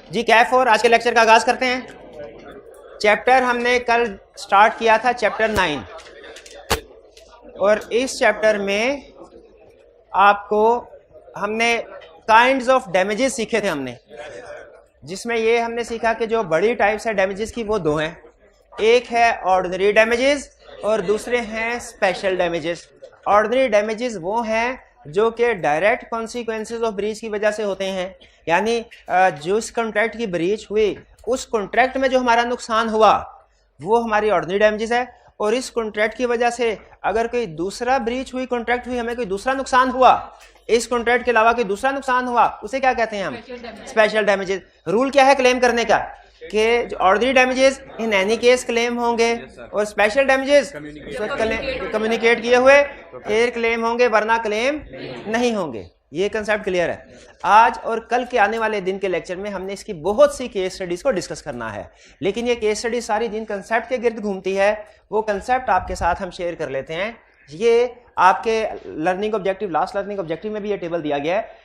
जी कैफ और आज के लेक्चर का आगाज करते हैं। चैप्टर हमने कल स्टार्ट किया था चैप्टर 9 और इस चैप्टर में आपको हमने काइंड्स ऑफ डैमेजेस सीखे थे हमने, जिसमें ये हमने सीखा कि जो बड़ी टाइप्स है डैमेजेस की वो दो हैं। एक है ऑर्डिनरी डैमेजेस और दूसरे हैं स्पेशल डैमेजेस। ऑर्डिनरी डैमेजेस वो हैं जो कि डायरेक्ट कॉन्सिक्वेंसेज ऑफ ब्रीच की वजह से होते हैं, यानी जो इस कॉन्ट्रैक्ट की ब्रीच हुई उस कॉन्ट्रैक्ट में जो हमारा नुकसान हुआ वो हमारी ऑर्डिनरी डैमेजेस है। और इस कॉन्ट्रैक्ट की वजह से अगर कोई दूसरा ब्रीच हुई, कॉन्ट्रैक्ट हुई, हमें कोई दूसरा नुकसान हुआ, इस कॉन्ट्रैक्ट के अलावा कोई दूसरा नुकसान हुआ, उसे क्या कहते हैं हम? Special damages. रूल क्या है क्लेम करने का कि ordinary damages in any case claim होंगे और स्पेशल डैमेजेस कम्युनिकेट किए हुए फिर क्लेम होंगे, वरना क्लेम नहीं होंगे। ये कंसेप्ट क्लियर है। आज और कल के आने वाले दिन के लेक्चर में हमने इसकी बहुत सी केस स्टडीज को डिस्कस करना है, लेकिन ये केस स्टडी सारी जिन कंसेप्ट के गिर्द घूमती है वो कंसेप्ट आपके साथ हम शेयर कर लेते हैं। ये आपके learning objective, last learning objective में भी ये टेबल दिया गया है।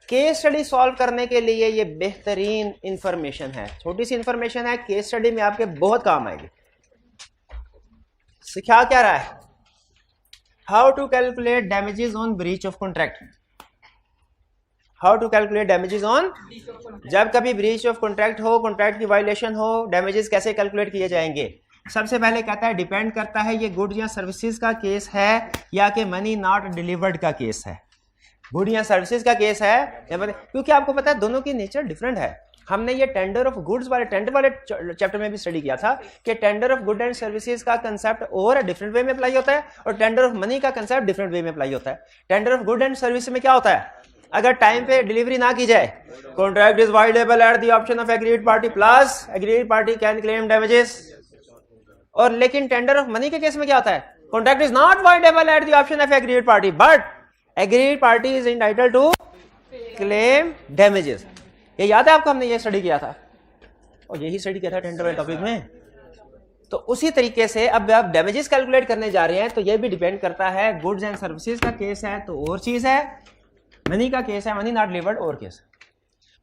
केस स्टडी सॉल्व करने के लिए ये बेहतरीन इंफॉर्मेशन है, छोटी सी इंफॉर्मेशन है, केस स्टडी में आपके बहुत काम आएगी। सिखा क्या रहा है? How to calculate damages on breach of contract. How to calculate damages on, जब कभी ब्रीच ऑफ कॉन्ट्रैक्ट हो, कॉन्ट्रैक्ट की वायलेशन हो, डैमेजेस कैसे कैलकुलेट किए जाएंगे। सबसे पहले कहता है डिपेंड करता है ये गुड्स या सर्विसेज का केस है या कि मनी नॉट डिलीवर्ड का केस है। गुड या सर्विसेज का केस है, क्योंकि आपको पता है दोनों की नेचर डिफरेंट है। हमने ये टेंडर ऑफ गुड्स वाले टेंडर वाले चैप्टर में भी स्टडी किया था कि tender of good and services का कंसेप्ट और डिफरेंट वे में अप्लाई होता है और टेंडर ऑफ मनी का कंसेप्ट डिफरेंट वे में अप्लाई होता है। Tender of good and service में क्या होता है? अगर टाइम पे डिलीवरी ना की जाए, contract is voidable at the option of aggrieved party plus aggrieved party can claim damages. और लेकिन टेंडर ऑफ मनी के केस में क्या होता है? Contract is not voidable at the option of aggrieved party but aggrieved party is entitled to claim damages. ये याद है आपको? हमने ये स्टडी किया था और यही स्टडी किया था टेंडर वाले टॉपिक में। तो उसी तरीके से अब आप डैमेजेस कैलकुलेट करने जा रहे हैं तो ये भी डिपेंड करता है, गुड्स एंड सर्विसेज का केस है तो और चीज है, मनी का केस है, मनी नॉट डिलीवर्ड और केस।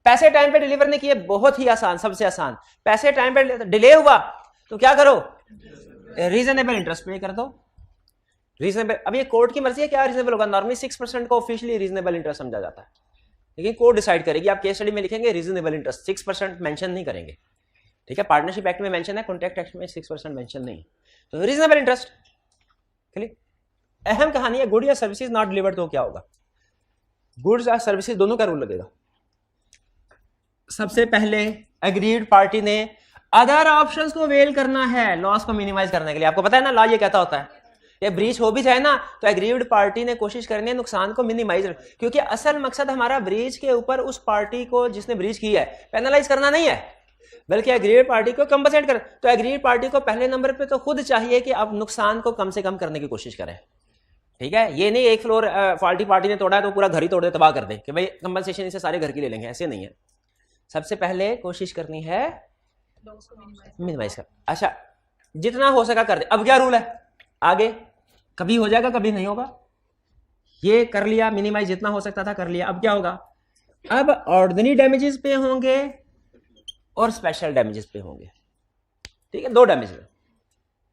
पैसे टाइम पे डिलीवर नहीं किए, बहुत ही आसान, सबसे आसान। पैसे टाइम पे डिले हुआ तो क्या करो? रीजनेबल इंटरेस्ट पे कर दो। रीजनेबल, अब ये कोर्ट की मर्जी है क्या रीजनेबल होगा। नॉर्मली 6% को ऑफिशियली रीजनेबल इंटरेस्ट समझा जाता है, लेकिन कोर्ट डिसाइड करेगी। आप केस स्टडी में लिखेंगे रीजनेबल इंटरेस्ट, 6% मेंशन नहीं करेंगे, ठीक है। पार्टनरशिप एक्ट में मेंशन है, कॉन्ट्रैक्ट एक्ट में 6% मेंशन नहीं, तो रीजनेबल इंटरेस्ट। अहम कहानी है, गुड या सर्विसेज नॉट डिलीवर्ड तो क्या होगा? गुड्स या सर्विसेज दोनों का रूल लगेगा। सबसे पहले एग्रीड पार्टी ने अदर ऑप्शंस को वेल करना है लॉस को मिनिमाइज करने के लिए। आपको पता है ना लॉ ये कहता होता है ये ब्रीच हो भी जाए ना तो एग्रीड पार्टी ने कोशिश करनी है नुकसान को मिनिमाइज, क्योंकि असल मकसद हमारा ब्रीच के ऊपर उस पार्टी को जिसने ब्रीच की है पेनलाइज करना नहीं है, बल्कि एग्रीड पार्टी को कंपनसेट कर। तो एग्रीड पार्टी को पहले नंबर पे तो खुद चाहिए कि आप नुकसान को कम से कम करने की कोशिश करें, ठीक है। ये नहीं एक फ्लोर फॉल्टी पार्टी ने तोड़ा है तो पूरा घर ही तोड़ दे, तबाह कर दे कि भाई कंपनसेशन इसे सारे घर की ले लेंगे, ऐसे नहीं है। सबसे पहले कोशिश करनी है मिनिमाइज कर। अच्छा, जितना हो सका कर दे। अब क्या रूल है आगे? कभी हो जाएगा कभी नहीं होगा। ये कर लिया, मिनिमाइज जितना हो सकता था कर लिया। अब क्या होगा? अब ऑर्डिनरी डैमेजेस पे होंगे और स्पेशल डैमेजेस पे होंगे, ठीक है। दो डैमेज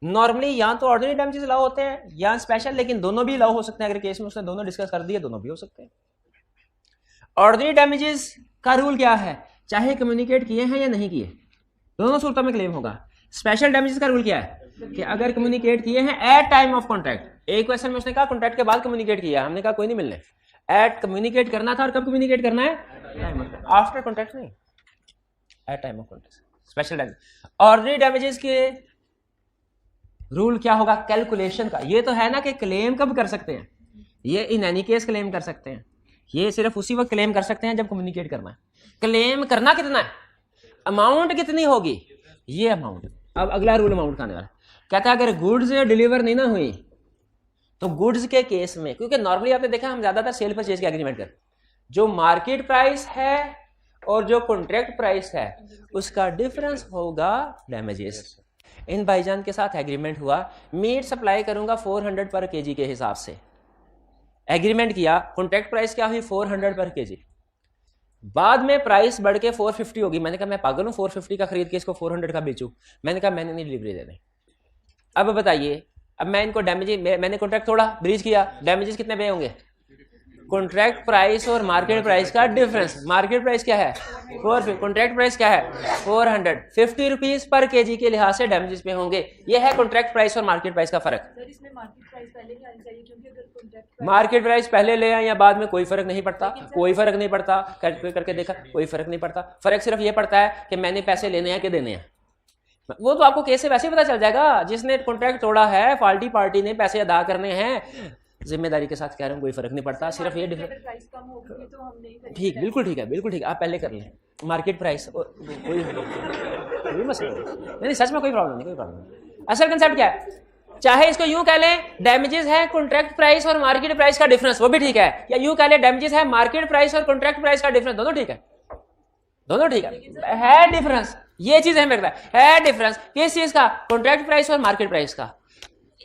नॉर्मली या तो ऑर्डिनरी डैमेजेस लाओ होते हैं या स्पेशल, लेकिन दोनों भी लाओ हो सकते हैं। अगर केस में उसने दोनों डिस्कस कर दिए दोनों भी हो सकते हैं। ऑर्डिनरी डैमेजेस का रूल क्या है? चाहे कम्युनिकेट किए हैं या नहीं किए, दोनों सूरतों में क्लेम होगा। स्पेशल डैमेजेस का रूल क्या है कि अगर कम्युनिकेट किए हैं एट टाइम ऑफ कॉन्ट्रैक्ट। एक क्वेश्चन में उसने कहा कॉन्ट्रैक्ट के बाद कम्युनिकेट किया, हमने कहा कोई नहीं मिलने। एट कम्युनिकेट करना था और कब कम्युनिकेट करना है? आफ्टर कॉन्ट्रैक्ट नहीं, at time of contract. Special damage. Ordinary damages के रूल क्या होगा? कैलकुलेशन का। ये तो है ना कि क्लेम कब कर सकते हैं, ये इन एनी केस क्लेम कर सकते हैं, ये सिर्फ उसी वक्त क्लेम कर सकते हैं जब कम्युनिकेट करना है। क्लेम करना कितना है, अमाउंट कितनी होगी, ये अमाउंट। अब अगला रूल अमाउंट का आने वाला कहता है अगर गुड्स डिलीवर नहीं ना हुई तो गुड्स के केस में, क्योंकि नॉर्मली आपने देखा हम ज्यादातर सेल परचेज के एग्रीमेंट कर, जो मार्केट प्राइस है और जो कॉन्ट्रैक्ट प्राइस है उसका डिफरेंस होगा डैमेजेस। इन भाईजान के साथ एग्रीमेंट हुआ, मीट सप्लाई करूंगा 400 पर केजी के हिसाब से, एग्रीमेंट किया, कॉन्ट्रैक्ट प्राइस क्या हुई 400 पर केजी। बाद में प्राइस बढ़ के 450 होगी, मैंने कहा मैं पागल हूँ 450 का खरीद के इसको 400 का बेचूं, मैंने कहा मैंने नहीं डिलीवरी देनी। अब बताइए, अब मैं इनको डैमेजेस, मैंने कॉन्ट्रैक्ट तोड़ा, ब्रीच किया, डैमेजेस कितने पे होंगे? कॉन्ट्रैक्ट प्राइस और मार्केट प्राइस का डिफरेंस। मार्केट प्राइस क्या है 450, कॉन्ट्रैक्ट प्राइस क्या है 450 रुपीज पर केजी के लिहाज से डैमेजेस पे होंगे। ये है कॉन्ट्रैक्ट प्राइस और मार्केट प्राइस का फर्क। इसमें मार्केट प्राइस पहले नहीं आनी चाहिए, क्योंकि अगर कॉन्ट्रैक्ट मार्केट प्राइस पहले ले आए या बाद में कोई फर्क नहीं पड़ता, कोई फर्क नहीं पड़ता, करके देखा कोई फर्क नहीं पड़ता। फर्क सिर्फ ये पड़ता है कि मैंने पैसे लेने हैं कि देने हैं। वो तो आपको केस से वैसे ही पता चल जाएगा, जिसने कॉन्ट्रैक्ट तोड़ा है फॉल्टी पार्टी ने पैसे अदा करने हैं, जिम्मेदारी के साथ कह रहा हूँ, कोई फर्क नहीं पड़ता, सिर्फ ये डिफरेंस। प्राइस कम होगी तो हम नहीं करेंगे। ठीक, बिल्कुल ठीक है, बिल्कुल ठीक है, आप पहले कर लें मार्केट प्राइस, कोई मसला नहीं, सच में कोई प्रॉब्लम नहीं, कोई प्रॉब्लम नहीं। असल कंसेप्ट क्या है, चाहे इसको यूं कह लें डैमेजेस है कॉन्ट्रैक्ट प्राइस और मार्केट प्राइस का डिफरेंस, वो भी ठीक है, या यूं कह लें डैमेजेस है मार्केट प्राइस और कॉन्ट्रैक्ट प्राइस का डिफरेंस, दोनों ठीक है, दोनों ठीक है डिफरेंस। ये चीज हमें लगता है डिफरेंस किस चीज का, कॉन्ट्रैक्ट प्राइस और मार्केट प्राइस का।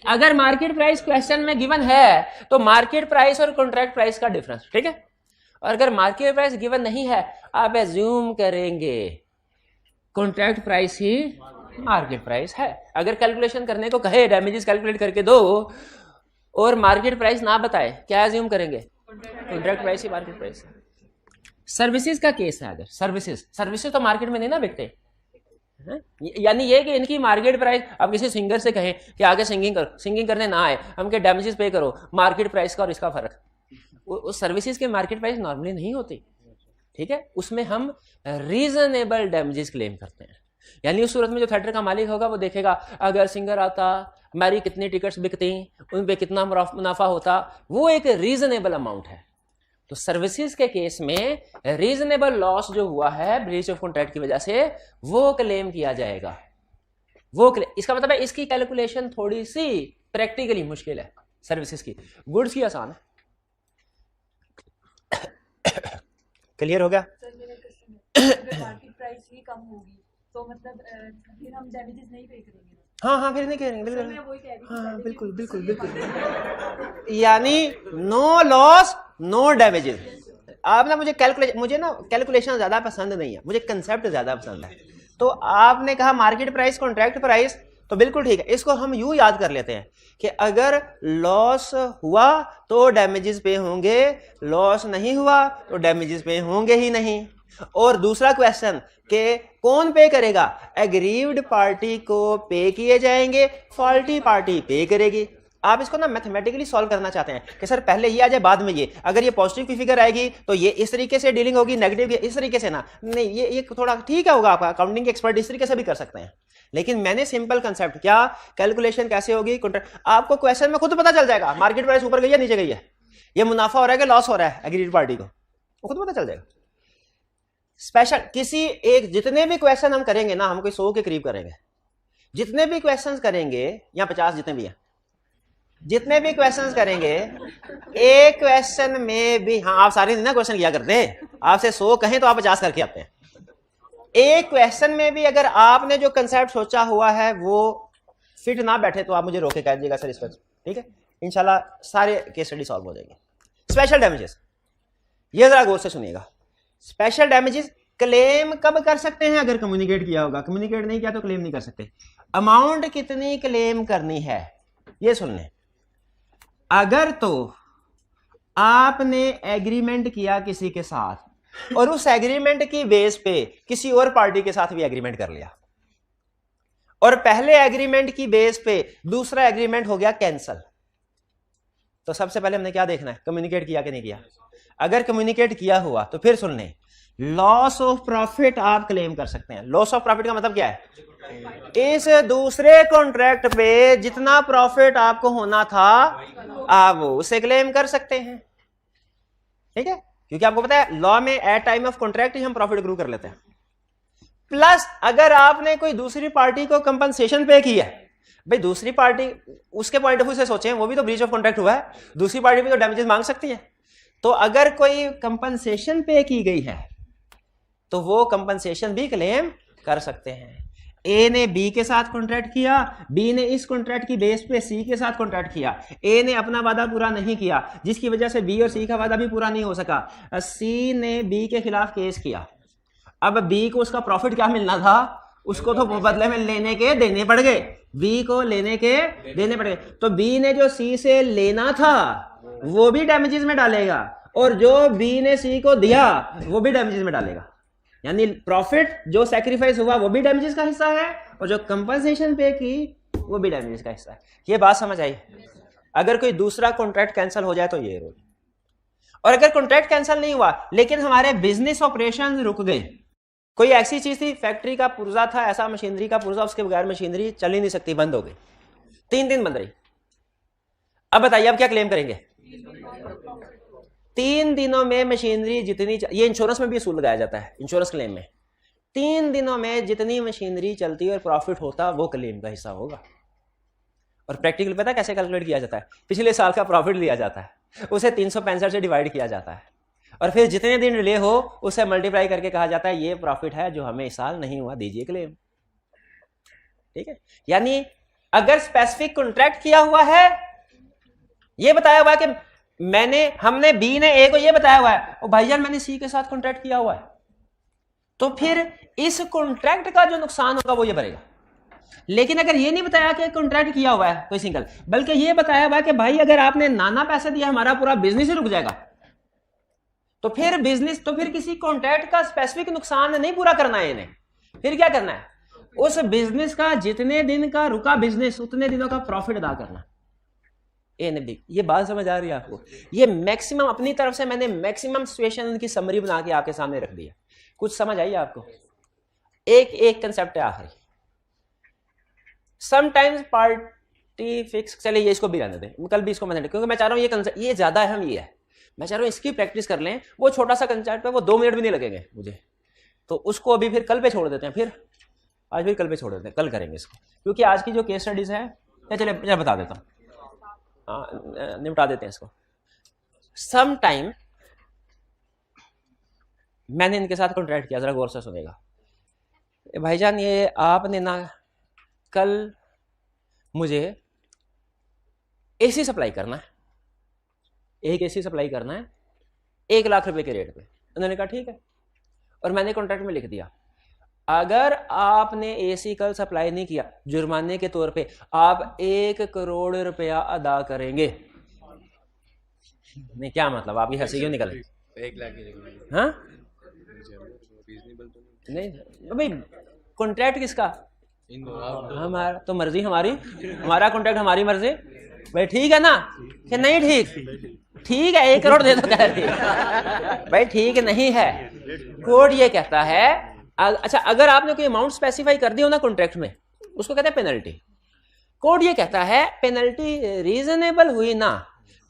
अगर मार्केट प्राइस क्वेश्चन में गिवन है तो मार्केट प्राइस और कॉन्ट्रैक्ट प्राइस का डिफरेंस, ठीक है। और अगर मार्केट प्राइस गिवन नहीं है, आप एज्यूम करेंगे कॉन्ट्रैक्ट प्राइस ही मार्केट प्राइस है। अगर कैलकुलेशन करने को कहे डैमेजेस कैलकुलेट करके दो और मार्केट प्राइस ना बताए, क्या एज्यूम करेंगे, कॉन्ट्रैक्ट प्राइस ही मार्केट प्राइस है। सर्विसेज का केस है, अगर सर्विसेज तो मार्केट में नहीं ना बिकते, यानी ये कि इनकी मार्केट प्राइस, अब किसी सिंगर से कहें कि आगे सिंगिंग करो, सिंगिंग करने ना आए, हम के डैमेजेस पे करो, मार्केट प्राइस का और इसका फर्क, उस सर्विसेज के मार्केट प्राइस नॉर्मली नहीं होती, ठीक है। उसमें हम रीजनेबल डैमेजेस क्लेम करते हैं। यानी उस सूरत में जो थिएटर का मालिक होगा वो देखेगा अगर सिंगर आता, हमारी कितनी टिकट्स बिकती, उन पे कितना मुनाफा होता, वो एक रीजनेबल अमाउंट है। तो सर्विसेज के केस में रीजनेबल लॉस जो हुआ है ब्रीच ऑफ कॉन्ट्रैक्ट की वजह से, वो क्लेम किया जाएगा, वो इसका मतलब है इसकी कैलकुलेशन थोड़ी सी प्रैक्टिकली मुश्किल है, सर्विसेज की। गुड्स की आसान है। क्लियर हो गया? मार्केट प्राइस ही कम होगी तो मतलब फिर हम डैमेजेस नहीं पे करेंगे। हाँ फिर नहीं करेंगे, बिल्कुल मैं वही कह रही थी। हाँ बिल्कुल। यानी नो लॉस नो डैमेजेस। आप ना मुझे कैलकुलेशन ज्यादा पसंद नहीं है, मुझे कंसेप्ट ज्यादा पसंद है। तो आपने कहा मार्केट प्राइस कॉन्ट्रैक्ट प्राइस, तो बिल्कुल ठीक है, इसको हम यूं याद कर लेते हैं कि अगर लॉस हुआ तो डैमेजेस पे होंगे, लॉस नहीं हुआ तो डैमेजेस पे होंगे ही नहीं। और दूसरा क्वेश्चन कि कौन पे करेगा, एग्रीव्ड पार्टी को पे किए जाएंगे, फॉल्टी पार्टी पे करेगी। आप इसको ना मैथमेटिकली सॉल्व करना चाहते हैं कि सर पहले ये आ जाए बाद में ये, अगर ये पॉजिटिव की फिगर आएगी तो ये इस तरीके से डीलिंग होगी, नेगेटिव इस तरीके से ना, नहीं ये थोड़ा ठीक है होगा, आपका अकाउंटिंग के एक्सपर्ट इस तरीके से भी कर सकते हैं। लेकिन मैंने सिंपल कंसेप्ट क्या, कैलकुलेशन कैसे होगी, आपको क्वेश्चन में खुद पता चल जाएगा मार्केट प्राइस ऊपर गई है नीचे गई है, ये मुनाफा हो रहा है कि लॉस हो रहा है एग्रीड पार्टी को, वो खुद पता चल जाएगा। स्पेशल किसी एक, जितने भी क्वेश्चन हम करेंगे ना, हम कोई 100 के करीब करेंगे, जितने भी क्वेश्चंस करेंगे, या 50 जितने भी हैं, जितने भी क्वेश्चंस करेंगे, एक क्वेश्चन में भी, हाँ आप सारे दिन ना क्वेश्चन किया करते हैं, आपसे 100 कहें तो आप 50 करके आते हैं। एक क्वेश्चन में भी अगर आपने जो कंसेप्ट सोचा हुआ है वो फिट ना बैठे तो आप मुझे रोके कह दीजिएगा सर इस पर, ठीक है। इंशाल्लाह सारे केस स्टडी सॉल्व हो जाएंगे। स्पेशल डैमेजेस, ये जरा गौर से सुनिएगा। स्पेशल डैमेजेस क्लेम कब कर सकते हैं, अगर कम्युनिकेट किया होगा, कम्युनिकेट नहीं किया तो क्लेम नहीं कर सकते। अमाउंट कितनी क्लेम करनी है ये सुन लें। अगर तो आपने एग्रीमेंट किया किसी के साथ और उस एग्रीमेंट की बेस पे किसी और पार्टी के साथ भी एग्रीमेंट कर लिया, और पहले एग्रीमेंट की बेस पे दूसरा एग्रीमेंट हो गया कैंसल, तो सबसे पहले हमने क्या देखना है, कम्युनिकेट किया कि नहीं किया। अगर कम्युनिकेट किया हुआ तो फिर सुन लें, लॉस ऑफ प्रॉफिट आप क्लेम कर सकते हैं। लॉस ऑफ प्रॉफिट का मतलब क्या है, इस दूसरे कॉन्ट्रैक्ट पे जितना प्रॉफिट आपको होना था आप उसे क्लेम कर सकते हैं, ठीक है, क्योंकि आपको पता है लॉ में एट टाइम ऑफ कॉन्ट्रैक्ट ही हम प्रॉफिट अक्रू कर लेते हैं। प्लस अगर आपने कोई दूसरी पार्टी को कंपनसेशन पे की है, भाई दूसरी पार्टी उसके पॉइंट ऑफ व्यू से सोचें, वो भी तो ब्रीच ऑफ कॉन्ट्रैक्ट हुआ है, दूसरी पार्टी भी तो डैमेजेस मांग सकती है। तो अगर कोई कंपनसेशन पे की गई है तो वो कंपनसेशन भी क्लेम कर सकते हैं। ए ने बी के साथ कॉन्ट्रैक्ट किया, बी ने इस कॉन्ट्रैक्ट की बेस पे सी के साथ कॉन्ट्रैक्ट किया, ए ने अपना वादा पूरा नहीं किया जिसकी वजह से बी और सी का वादा भी पूरा नहीं हो सका, सी ने बी के खिलाफ केस किया। अब बी को उसका प्रॉफिट क्या मिलना था, उसको तो बदले में लेने के देने पड़ गए, बी को लेने के देने पड़ गए। तो बी ने जो सी से लेना था वो भी डैमेजेस में डालेगा और जो बी ने सी को दिया वो भी डैमेजेस में डालेगा। यानी प्रॉफिट जो सैक्रिफाइस हुआ वो भी डैमेजेस का हिस्सा है और जो कंपनसेशन पे की वो भी डैमेजेस का हिस्सा है। ये बात समझ आई? अगर कोई दूसरा कॉन्ट्रैक्ट कैंसिल हो जाए तो ये रूल, और अगर कॉन्ट्रैक्ट कैंसिल नहीं हुआ लेकिन हमारे बिजनेस ऑपरेशन रुक गए, कोई ऐसी चीज थी, फैक्ट्री का पुर्जा था, ऐसा मशीनरी का पुर्जा, उसके बगैर मशीनरी चल ही नहीं सकती, बंद हो गई, 3 दिन बंद रही। अब बताइए अब क्या क्लेम करेंगे? 3 दिनों में मशीनरी जितनी ये इंश्योरेंस में भी असूल लगाया जाता है, इंश्योरेंस क्लेम में 3 दिनों में जितनी मशीनरी चलती और प्रॉफिट होता वो क्लेम का हिस्सा होगा। और प्रैक्टिकल पता कैसे कैलकुलेट किया जाता है? पिछले साल का प्रॉफिट लिया जाता है, उसे 365 से डिवाइड किया जाता है और फिर जितने दिन डिले हो उसे मल्टीप्लाई करके कहा जाता है ये प्रॉफिट है जो हमें इस साल नहीं हुआ, दीजिए क्लेम। ठीक है, यानी अगर स्पेसिफिक कॉन्ट्रैक्ट किया हुआ है, ये बताया हुआ है कि हमने बी ने ए को ये बताया हुआ है और भाईजान मैंने सी के साथ कॉन्ट्रैक्ट किया हुआ है, तो फिर इस कॉन्ट्रैक्ट का जो नुकसान होगा वो ये भरेगा। लेकिन अगर ये नहीं बताया कि कॉन्ट्रैक्ट किया हुआ है कोई सिंगल, बल्कि ये बताया हुआ है कि भाई अगर आपने नाना पैसे दिया हमारा पूरा बिजनेस ही रुक जाएगा, तो फिर किसी कॉन्ट्रैक्ट का स्पेसिफिक नुकसान नहीं पूरा करना है इन्हें, फिर क्या करना है? उस बिजनेस का जितने दिन का रुका बिजनेस उतने दिनों का प्रॉफिट अदा करना। ये बात समझ आ रही है आपको? ये मैक्सिमम अपनी तरफ से मैंने मैक्सिमम सिचुएशन की समरी बना के आपके सामने रख दिया। कुछ समझ आई आपको? एक कंसेप्ट है आखिरी, समटाइम्स पार्टी फिक्स, चलिए ये इसको भी रहने दें, कल भी इसको मैं, क्योंकि मैं चाह रहा हूं ये कंसेप्ट ये ज्यादा अहम ये है, मैं चाह रहा हूं इसकी प्रैक्टिस कर लें। वो छोटा सा कंसेप्ट है, वो 2 मिनट भी नहीं लगेंगे मुझे, तो उसको अभी फिर कल पे छोड़ देते हैं, फिर आज फिर कल पे छोड़ देते हैं, कल करेंगे इसको, क्योंकि आज की जो केस स्टडीज है चलिए बता देता हूँ, निपटा देते हैं इसको। सम टाइम मैंने इनके साथ कॉन्ट्रैक्ट किया, जरा गौर से सुनेगा भाईजान, ये आपने ना कल मुझे एसी सप्लाई करना है, एक एसी सप्लाई करना है 1 लाख रुपए के रेट पे। उन्होंने कहा ठीक है, और मैंने कॉन्ट्रैक्ट में लिख दिया अगर आपने एसी कल सप्लाई नहीं किया जुर्माने के तौर पे आप 1 करोड़ रुपया अदा करेंगे। नहीं क्या मतलब, आपकी हंसी क्यों निकल? 1 लाख हाँ नहीं भाई, कॉन्ट्रैक्ट किसका? हमारा तो मर्जी हमारी, हमारा कॉन्ट्रैक्ट हमारी मर्जी भाई, ठीक है ना कि नहीं? ठीक है 1 करोड़ दे दो, कह रही भाई ठीक नहीं है। कोड ये कहता है, अच्छा अगर आपने कोई अमाउंट स्पेसिफाई कर दी हो ना कॉन्ट्रैक्ट में, उसको कहते हैं पेनल्टी। कोड ये कहता है पेनल्टी रीजनेबल हुई ना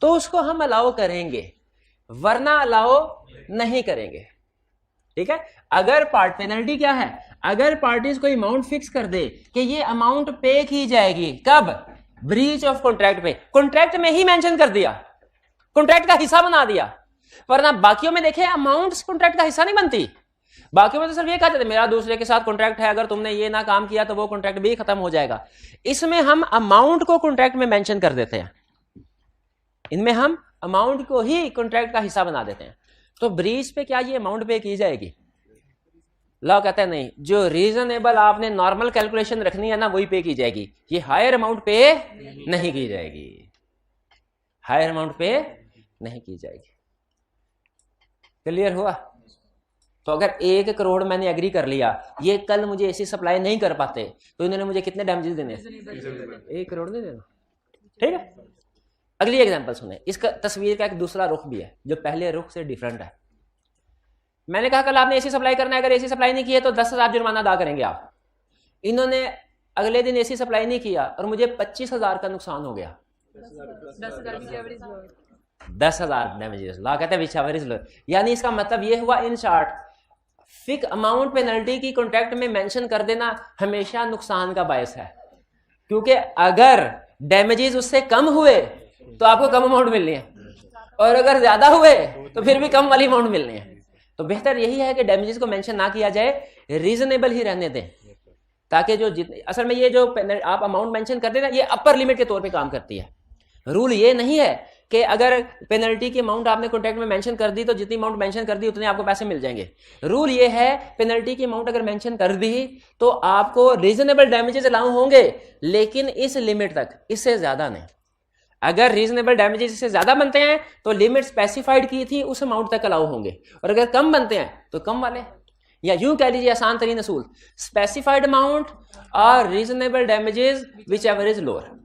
तो उसको हम अलाउ करेंगे, वरना अलाउ नहीं करेंगे। ठीक है, अगर पेनल्टी क्या है? अगर पार्टीज कोई अमाउंट फिक्स कर दे कि ये अमाउंट पे की जाएगी, कब? ब्रीच ऑफ कॉन्ट्रैक्ट पे, कॉन्ट्रैक्ट में ही मेंशन कर दिया, कॉन्ट्रैक्ट का हिस्सा बना दिया, वरना बाकियों में देखे अमाउंट्स कॉन्ट्रैक्ट का हिस्सा नहीं बनती। बाकियों में तो सिर्फ ये कहा जाता है मेरा दूसरे के साथ कॉन्ट्रैक्ट है, अगर तुमने ये ना काम किया तो वो कॉन्ट्रैक्ट भी खत्म हो जाएगा। इसमें हम अमाउंट को कॉन्ट्रैक्ट में मेंशन कर देते हैं, इनमें हम अमाउंट को ही कॉन्ट्रैक्ट का हिस्सा बना देते हैं। तो ब्रीच पे क्या ये अमाउंट पे की जाएगी? लॉ कहता है नहीं, जो रीजनेबल आपने नॉर्मल कैलकुलेशन रखनी है ना वही पे की जाएगी, ये हायर अमाउंट पे नहीं की जाएगी, हायर अमाउंट पे नहीं की जाएगी। क्लियर हुआ? तो अगर 1 करोड़ मैंने एग्री कर लिया, ये कल मुझे एसी सप्लाई नहीं कर पाते तो इन्होंने मुझे कितने डैमेजेस देने? 1 करोड़ नहीं देना। ठीक है, अगली एग्जांपल सुने। इसका तस्वीर का एक दूसरा रुख भी है जो पहले रुख से डिफरेंट है। मैंने कहा कल आपने एसी सप्लाई करना है, अगर एसी सप्लाई नहीं किया तो 10,000 जुर्माना अदा करेंगे आप। इन्होंने अगले दिन एसी सप्लाई नहीं किया और मुझे 25,000 का नुकसान हो गया। 10,000 डैमेजेस, लॉ कहते हैं, यानी इसका मतलब ये हुआ in short, fix amount penalty की कॉन्ट्रैक्ट में मेंशन कर देना हमेशा नुकसान का बायस है, क्योंकि अगर डैमेजेस उससे कम हुए तो आपको कम अमाउंट मिलनी है, और अगर ज्यादा हुए तो फिर भी कम वाली अमाउंट मिलनी है। तो बेहतर यही है कि डैमेजेस को मेंशन ना किया जाए, रीजनेबल ही रहने दें। ताकि जो जितने असल में ये जो आप अमाउंट मेंशन करते हैं ना, ये अपर लिमिट के तौर पे काम करती है। रूल ये नहीं है कि अगर पेनल्टी की अमाउंट आपने कॉन्ट्रैक्ट में मेंशन कर दी तो जितनी अमाउंट मेंशन कर दी उतने आपको पैसे मिल जाएंगे। रूल ये है पेनल्टी की अमाउंट अगर मेंशन कर दी तो आपको रीजनेबल डैमेजेस अलाउ होंगे, लेकिन इस लिमिट तक, इससे ज्यादा नहीं। अगर रीजनेबल डैमेजेस इससे ज्यादा बनते हैं तो लिमिट स्पेसिफाइड की थी उस अमाउंट तक अलाउ होंगे, और अगर कम बनते हैं तो कम वाले, या यूं कह लीजिए आसान तरीन असूल, स्पेसिफाइड अमाउंट और reasonable damages which ever is lower.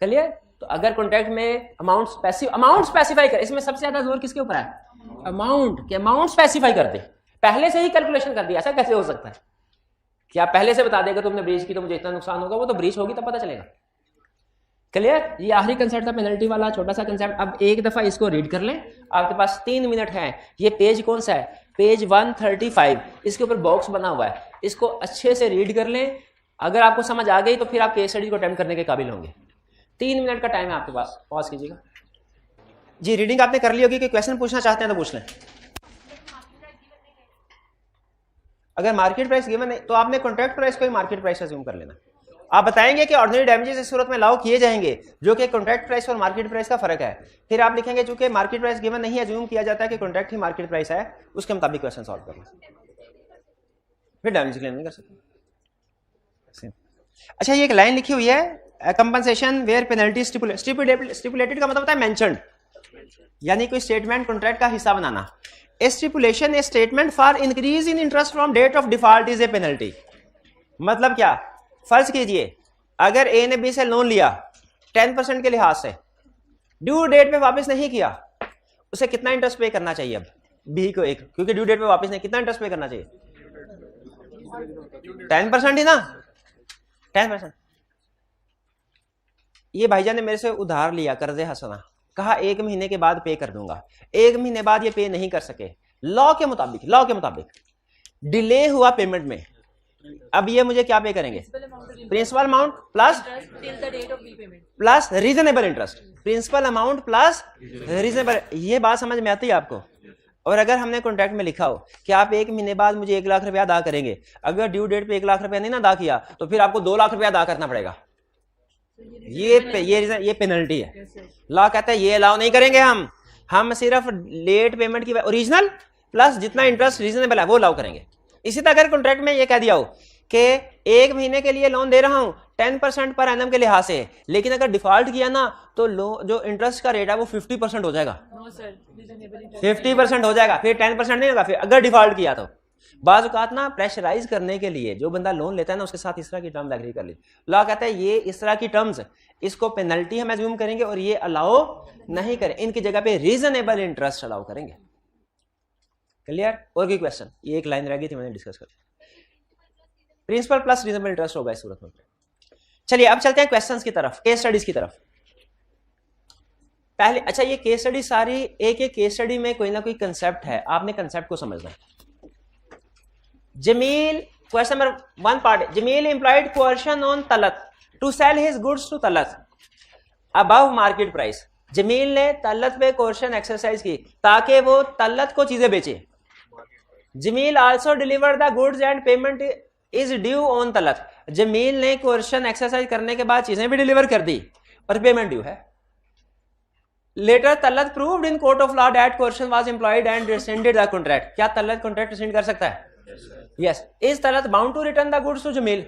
Clear? तो अगर कॉन्ट्रैक्ट में अमाउंट स्पेसिफाई कर, इसमें सबसे ज्यादा जोर किसके ऊपर है? अमाउंट के अमाउंट स्पेसिफाई कर दे, पहले से ही कैलकुलेशन कर दी। ऐसा कैसे हो सकता है कि आप पहले से बता देगा तुमने ब्रीच की तो मुझे इतना नुकसान होगा? वो तो ब्रीच होगी तब पता चलेगा। क्लियर? ये आखिरी कंसेप्ट था पेनल्टी वाला, छोटा सा कंसेप्ट। अब एक दफा इसको रीड कर लें, आपके पास 3 मिनट है। ये पेज कौन सा है? पेज 135, इसके ऊपर बॉक्स बना हुआ है, इसको अच्छे से रीड कर लें। अगर आपको समझ आ गई तो फिर आप केस स्टडी को अटेम्प्ट करने के काबिल होंगे। 3 मिनट का टाइम है आपके पास, पॉज कीजिएगा जी। रीडिंग आपने कर ली होगी, कि क्वेश्चन पूछना चाहते हैं तो पूछ लें। अगर मार्केट प्राइस गिवन है तो आपने कॉन्ट्रैक्ट प्राइस को ही मार्केट प्राइस अज्यूम कर लेना। आप बताएंगे कि ऑर्डिनरी डैमेजेस इस सूरत में अलाउ किए जाएंगे, जो कि कॉन्ट्रैक्ट प्राइस और मार्केट प्राइस का फर्क है। फिर आप लिखेंगे चूंकि मार्केट प्राइस गिवन नहीं, अज्यूम किया जाता है कि कॉन्ट्रैक्ट ही मार्केट प्राइस है, उसके मुताबिक क्वेश्चन सॉल्व करना, फिर डैमेज क्लेम नहीं कर सकते। अच्छा, ये एक लाइन लिखी हुई है, कंपनसेशन वेयर पेनल्टी स्टिपुलेटेड का मतलब होता है मेंशन्ड, यानी कोई स्टेटमेंट कॉन्ट्रैक्ट का हिस्सा बनाना। A stipulation a statement for increase in interest from date of default is a penalty. मतलब क्या? फर्ज कीजिए अगर ए ने बी से लोन लिया 10% के लिहाज से, ड्यू डेट पे वापस नहीं किया, उसे कितना इंटरेस्ट पे करना चाहिए? अब बी को एक, क्योंकि ड्यू डेट पे वापस नहीं, कितना इंटरेस्ट पे करना चाहिए? 10% ही ना, 10%। ये भाईजान ने मेरे से उधार लिया, कर्जे हंसना, कहा 1 महीने के बाद पे कर दूंगा। 1 महीने बाद ये पे नहीं कर सके, लॉ के मुताबिक डिले हुआ पेमेंट में। अब ये मुझे क्या पे करेंगे? Principal amount plus reasonable interest. Principal amount plus reasonable, ये बात समझ में आती है आपको? और अगर हमने कॉन्ट्रैक्ट में लिखा हो कि आप 1 महीने बाद मुझे 1 लाख रुपया अदा करेंगे, अगर ड्यू डेट पे 1 लाख रुपया नहीं ना अदा किया तो फिर आपको 2 लाख रुपया अदा करना पड़ेगा। ये पेनल्टी है। लॉ कहता है ये अलाउ नहीं करेंगे हम सिर्फ लेट पेमेंट की ओरिजिनल प्लस जितना इंटरेस्ट रीजनेबल है वो अलाउ करेंगे। इसी तरह अगर कॉन्ट्रैक्ट में ये कह दिया हो कि 1 महीने के लिए लोन दे रहा हूं 10% पर एनम के लिहाज से, लेकिन अगर डिफॉल्ट किया ना तो जो इंटरेस्ट का रेट है वो 50% हो जाएगा। 50% हो जाएगा, फिर 10% नहीं होगा। फिर अगर डिफॉल्ट किया तो बाज़ औक़ात ना प्रेशराइज करने के लिए जो बंदा लोन लेता है ना उसके साथ इस तरह की टर्म्स एग्री कर ली। लॉ कहता है ये इस तरह की टर्म्स, इसको पेनल्टी हम एज्यूम करेंगे और ये अलाउ नहीं करें, इनकी जगह पे रीजनेबल इंटरेस्ट अलाउ करेंगे। क्लियर? और कोई क्वेश्चन? ये एक लाइन रह गई थी, मैंने डिस्कस कर। प्रिंसिपल प्लस रीजनेबल इंटरेस्ट होगा इस सूरत में। चलिए अब चलते हैं क्वेश्चंस की तरफ, केस स्टडीज की तरफ। पहले अच्छा, ये केस स्टडी सारी एक केस स्टडी में कोई ना कोई कंसेप्ट है, आपने कंसेप्ट को समझना है। Jameel, question number 1 part, Jameel employed coercion on Talat to sell his goods to Talat above market price. Jameel ने तलत पे कोअर्शन एक्सरसाइज की ताकि वो तलत को चीजें बेचे। Jameel also deliver the goods and payment is due on Talat. Jameel ने कोअर्शन एक्सरसाइज करने के बाद चीजें भी डिलीवर कर दी और पेमेंट ड्यू है। Later Talat proved in court of law that coercion was employed and rescinded the contract. क्या तलत कॉन्ट्रैक्ट रिसेंड कर सकता है? Yes. Is Talat bound to return the goods to Jamil?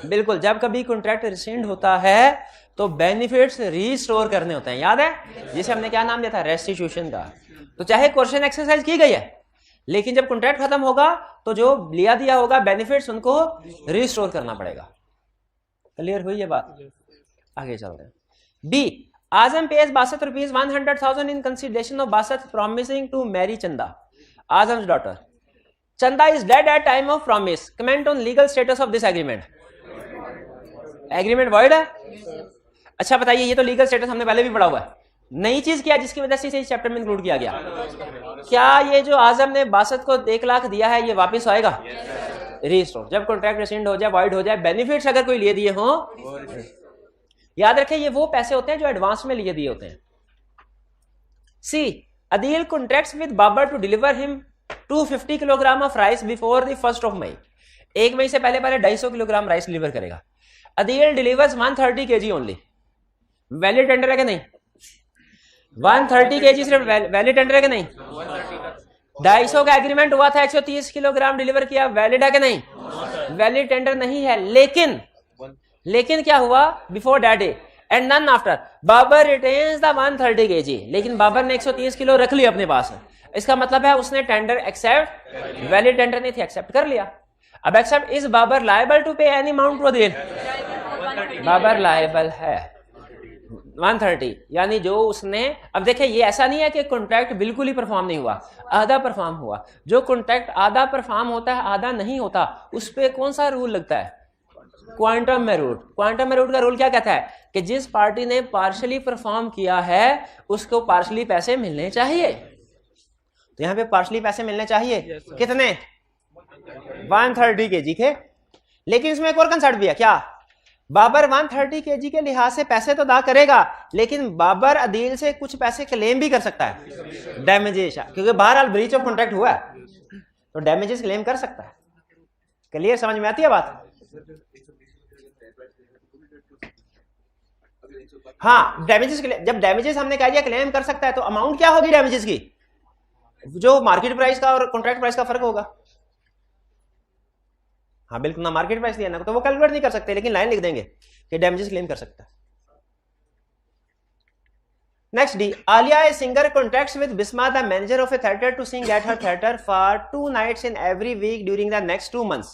बिल्कुल। जब कभी कॉन्ट्रैक्ट रिसेंड होता है तो बेनिफिट्स रीस्टोर करने होते हैं, याद है? जिसे हमने क्या नाम दिया था? रेस्टिट्यूशन का। तो चाहे कोअर्शन एक्सरसाइज की गई है, लेकिन जब कॉन्ट्रैक्ट खत्म होगा तो जो लिया दिया होगा बेनिफिट्स उनको रिस्टोर करना पड़ेगा। क्लियर हुई ये बात? आगे चल रहे हैं। B, Azam pays Basat rupees 100,000 in consideration of Basat promising to marry Chanda, Azam's daughter. Chanda is dead at time of promise. Comment on legal status of this agreement. Agreement void है? अच्छा बताइए, ये तो लीगल स्टेटस हमने पहले भी पढ़ा हुआ है, नई चीज क्या जिसकी वजह से इसे इस चैप्टर में इंक्लूड किया गया? क्या ये जो आजम ने बासत को 1 लाख दिया है ये वापस आएगा? रिस्टोर। जब कॉन्ट्रैक्ट रेसिंड हो जाए, वॉइड हो जाए, बेनिफिट्स अगर कोई लिए दिए हों, याद रखें ये वो पैसे होते हैं जो एडवांस में लिए दिए होते हैं। C, Adeel contracts with Babar to deliver him 250 kilogram of rice before the 1st of May। 1 मई से पहले पहले 250 किलोग्राम राइस डिलीवर करेगा। Adeel delivers 130 kg only. Valid tender है कि नहीं? 130 kg सिर्फ वैलिड टेंडर है कि नहीं? 250 का एग्रीमेंट हुआ था, 130 किलोग्राम डिलीवर किया, वैलिड है कि नहीं? वैलिड टेंडर नहीं है। लेकिन क्या हुआ? Before that day and none after, Babar retains the 130 kg, लेकिन बाबर ने 130 किलो रख लिया अपने पास। इसका मतलब है उसने टेंडर एक्सेप्ट, वैलिड टेंडर नहीं थी, एक्सेप्ट कर लिया। अब accept, is Babar liable to pay any amount to Adeel? Babar liable है 130, यानी जो उसने, अब देखिए ये ऐसा नहीं है कि कॉन्ट्रैक्ट बिल्कुल ही परफॉर्म नहीं हुआ, आधा परफॉर्म हुआ। जो कॉन्ट्रैक्ट आधा परफॉर्म होता है, आधा नहीं होता, उस पर कौन सा रूल लगता है? क्वांटम मेरूट। क्वांटम मेरूट का रूल क्या कहता है कि जिस पार्टी ने पार्शली परफॉर्म किया है उसको पार्शली पैसे मिलने चाहिए। तो यहां पे पार्शली पैसे मिलने चाहिए। कितने? 130 kg के। लेकिन इसमें एक और कंसेप्ट भी है। क्या? बाबर 130 kg के लिहाज से पैसे तो अदा करेगा, लेकिन बाबर अदील से कुछ पैसे क्लेम भी कर सकता है, डैमेजेस, क्योंकि बहरहाल ब्रीच ऑफ कॉन्ट्रैक्ट हुआ है तो डैमेजेस क्लेम कर सकता है। क्लियर, समझ में आती है बात? हाँ, डैमेजेस, जब डैमेजेस हमने कह दिया क्लेम कर सकता है, तो अमाउंट क्या होगी डैमेजेस की? जो मार्केट प्राइस का और कॉन्ट्रैक्ट प्राइस का फर्क होगा। हाँ बिल्कुल, ना मार्केट प्राइस दिया ना तो वो कैलकुलेट नहीं कर सकते, लेकिन लाइन लिख देंगे कि डैमेजेस क्लेम कर सकता है। Next D, Aliya a singer contracts with Bisma the manager of a theatre to sing at her theatre for 2 nights in every week during the next 2 months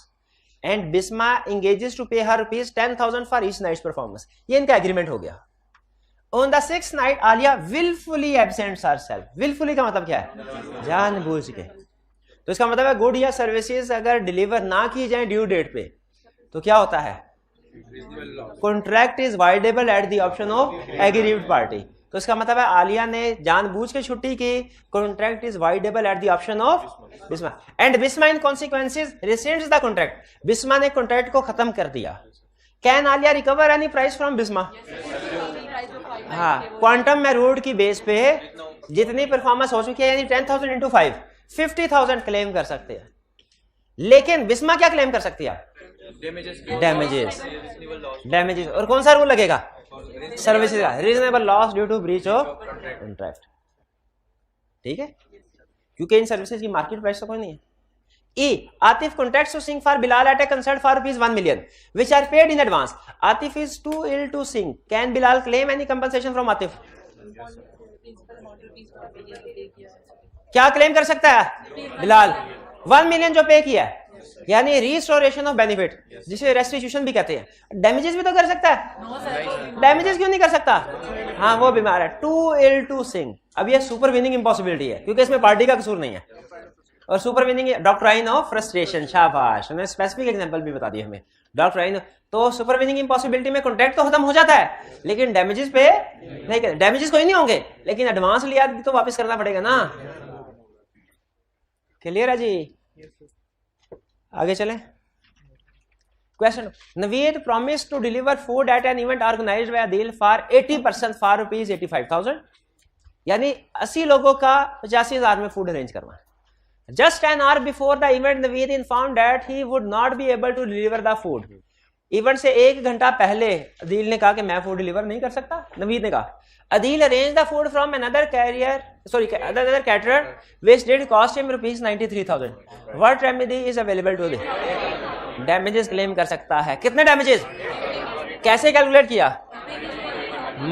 and Bisma engages to pay her ₹10,000 for each night's performance. ये इनका agreement हो गया। On the 6th night, Alia willfully absents herself। willfully का मतलब क्या है? जानबूझ के। तो इसका मतलब है गुड या सर्विसेज अगर डिलीवर ना की जाए ड्यू डेट पे तो क्या होता है? Contract is voidable at the option of aggrieved party. तो इसका मतलब है आलिया ने जानबूझ के छुट्टी की, contract is voidable at the option of Bisma and Bisma in consequences rescinds the contract. Bisma ने कॉन्ट्रैक्ट को खत्म कर दिया। Can Aliya recover any price from Bisma? हाँ, क्वांटम मेरूट की बेस पे जितनी परफॉर्मेंस हो चुकी है, यानी 10,000 into 5 50,000 क्लेम कर सकते हैं। लेकिन बिस्मा क्या क्लेम कर सकती है? डैमेजेस। और कौन सा रूल लगेगा? सर्विसेज का, reasonable loss due to breach of contract. ठीक है, क्योंकि इन सर्विसेज की मार्केट प्राइस तो कोई नहीं है। E. Atif contracts to sing for Bilal at a concert for ₹1 million, which are paid in advance. Atif is too ill to sing. Can Bilal claim any compensation from Atif? क्या claim कर सकता है Bilal? 1 million जो पे किया है, यानी restoration of benefit, जिसे रेस्टिट्यूशन भी कहते हैं। डैमेजेस भी तो कर सकता है। डैमेजेस क्यों नहीं कर सकता? हाँ, वो बीमार है, टू इल टू सिंग। अब ये सुपर विनिंग इम्पॉसिबिलिटी है, क्योंकि इसमें पार्टी का कसूर नहीं है। और super winning doctrine of frustration, शाबाश, उन्होंने स्पेसिफिक एग्जांपल भी बता दिए हमें। डॉक्ट्राइन, तो सुपर विनिंग इम्पॉसिबिलिटी में कॉन्ट्रैक्ट तो खत्म हो जाता है, लेकिन डैमेजेस पे नहीं करते। डैमेजेस कोई नहीं होंगे, लेकिन एडवांस लिया तो वापस करना पड़ेगा ना। क्लियर है जी? आगे चलें। Question, Naveed promise to deliver food at an event organised by Adeel for 80% for ₹85,000, यानी 80 लोगों का 85,000 में फूड अरेंज करना। Just an hour before the event, Naveed informed that he would not be able to deliver the food. Event से 1 घंटा पहले अदील ने कहा कि मैं फूड डिलीवर नहीं कर सकता। नवीद ने कहा, Adeel arrange the food from another caterer which did cost him ₹93,000. What remedy is available to him? Damages claim कर सकता है। कितने डैमेजेस? कैसे कैलकुलेट किया?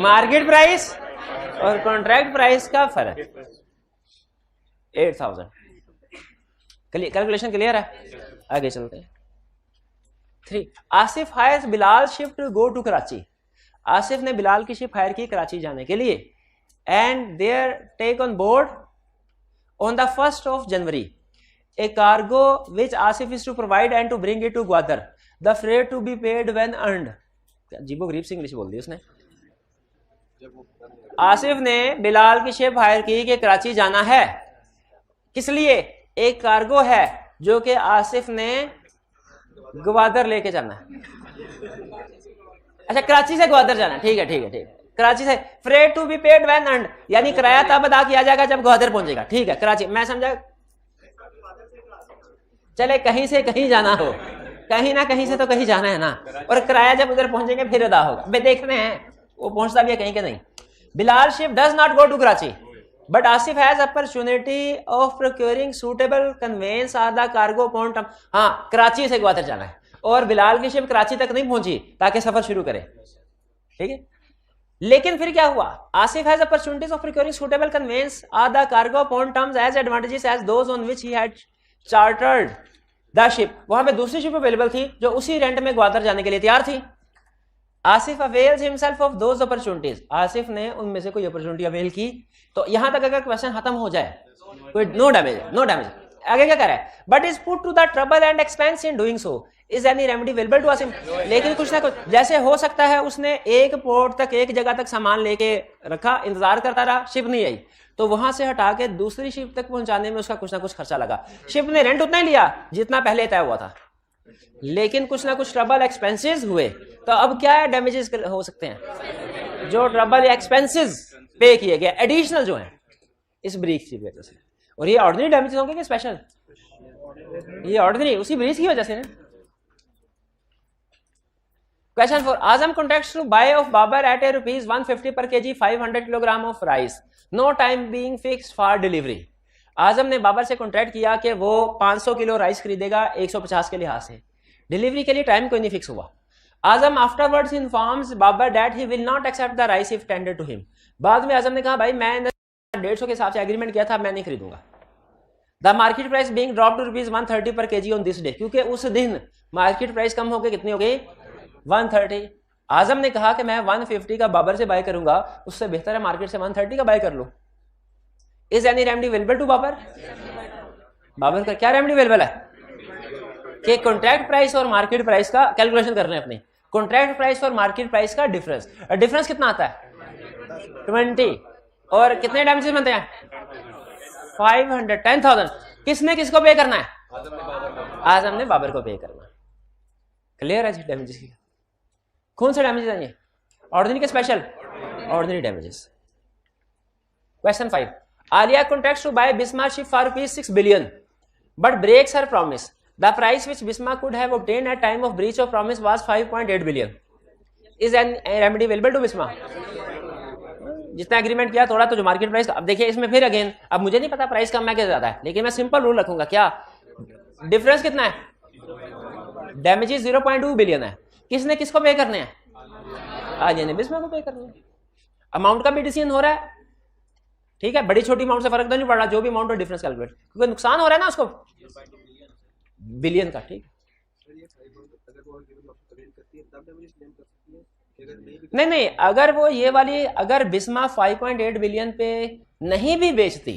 मार्केट प्राइस और कॉन्ट्रैक्ट प्राइस का फर्क 8,000। कैलकुलेशन क्लियर है? आगे चलते हैं। 3. Asif hires Bilal ship to go to Karachi. Asif ने बिलाल की शिप हायर की कराची जाने के लिए। And there take on board on the 1st of January a cargo which Asif is to provide and to bring it to Gwadar, the freight to be paid when earned. अजीबो गरीब से English बोल दी उसने। आसिफ ने बिलाल की शिप हायर की कि कराची जाना है। किस लिए? एक कार्गो है जो कि आसिफ ने ग्वादर लेके जाना है। अच्छा, कराची से ग्वादर जाना, ठीक है ठीक है ठीक है। कराची से freight to be paid when earned, यानी किराया तब अदा किया जाएगा जब ग्वादर पहुंचेगा। ठीक है, कराची, मैं समझा, चले कहीं से कहीं जाना हो, कहीं ना कहीं से तो कहीं जाना है ना, और किराया जब उधर पहुंचेंगे फिर अदा होगा। वे देखते हैं वो पहुंचता भी है कहीं के नहीं। Bilal ship does not go to Karachi but Asif has opportunity of procuring suitable conveyance आधा कार्गो पॉइंट। हाँ, कराची से ग्वादर जाना है और बिलाल की शिप कराची तक नहीं पहुंची ताकि सफर शुरू करे, ठीक है। लेकिन फिर क्या हुआ, Asif has opportunities of procuring suitable conveyance आधा cargo upon terms as advantageous as those on which he had chartered the ship. वहां पे दूसरी शिप अवेलेबल थी जो उसी रेंट में ग्वादर जाने के लिए तैयार थी। Asif avails himself of those opportunities, Asif ने उनमें से कोई अपॉर्चुनिटी अवेल की। तो यहां तक अगर क्वेश्चन खत्म हो जाए कोई नो डैमेज, नो डैमेज। आगे क्या कह रहा है, but is put to the trouble and expense in doing so is any remedy available to Asif. लेकिन कुछ ना कुछ, जैसे हो सकता है उसने एक पोर्ट तक, एक जगह तक सामान लेके रखा, इंतजार करता रहा, शिप नहीं आई, तो वहां से हटा के दूसरी शिप तक पहुंचाने में उसका कुछ ना कुछ खर्चा लगा। शिप ने रेंट उतना ही लिया जितना पहले तय हुआ था, लेकिन कुछ ना कुछ ट्रबल एक्सपेंसेस हुए। तो अब क्या है, डैमेजेस हो सकते हैं जो ट्रबल एक्सपेंसेस पे किए गए एडिशनल जो है इस ब्रीच की वजह से। और ये ऑर्डिनरी डैमेजेस होंगे कि स्पेशल? ये ऑर्डिनरी, उसी ब्रीच की वजह से। Question 4, Azam contracts to buy of Babar at ₹150 per kg 500 kilogram of rice, no time being fixed for delivery. Azam ने बाबर से कॉन्ट्रैक्ट किया कि वो 500 किलो राइस खरीदेगा 150 के लिहाज से, डिलीवरी के लिए टाइम कोई नहीं फिक्स हुआ। Azam afterwards informs Babar that he will not accept the rice if tender to him. बाद में आजम ने कहा भाई मैं 150 के हिसाब से एग्रीमेंट किया था, मैं नहीं खरीदूंगा। The market price being drop to ₹130 per kg on this day, क्योंकि उस दिन मार्केट प्राइस कम हो गई, कितनी हो गई? 130। आजम ने कहा कि मैं 150 का बाबर से बाय करूंगा, उससे बेहतर है मार्केट से 130 का बाय कर लो। Is any remedy available to Babar? Babar का क्या रेमेडी अवेलेबल है कि कॉन्ट्रैक्ट प्राइस और मार्केट प्राइस का कैलकुलेशन कर रहे हैं अपनी। कॉन्ट्रैक्ट प्राइस और मार्केट प्राइस का डिफरेंस, डिफरेंस कितना आता है? 20। और कितने डैमेजेस बनते हैं? 500, 10,000। किसने किसको पे करना है? आजम ने बाबर को पे करना। क्लियर है जी डैमेजेस की? कौन से डैमेजेस हैं ये, ऑर्डिनरी के special? Ordinary damages. Question 5, Aliya contracts to buy Bismarck ship for ₹6 billion but breaks her promise. The price which Bismarck could have obtained at time of breach of promise was 5.8 billion. Is an remedy available to Bismarck? जितना agreement किया थोड़ा तो जो market price. अब देखिए इसमें फिर again, अब मुझे नहीं पता प्राइस कम है कि ज्यादा है, लेकिन मैं सिंपल रूल रखूंगा, क्या डिफरेंस कितना है? डैमेजेस 0.2 बिलियन है। किसने किसको पे करने हैं? आलिया ने बिस्मार्क को पे करने हैं। अमाउंट का भी डिसीजन हो रहा है, ठीक है, बड़ी छोटी अमाउंट से फर्क तो नहीं पड़ रहा, जो भी अमाउंट हो डिफरेंस कैलकुलेट, क्योंकि नुकसान हो रहा है ना उसको बिलियन का, ठीक। नहीं, अगर वो ये वाली, अगर बिस्मा 5.8 बिलियन पे नहीं भी बेचती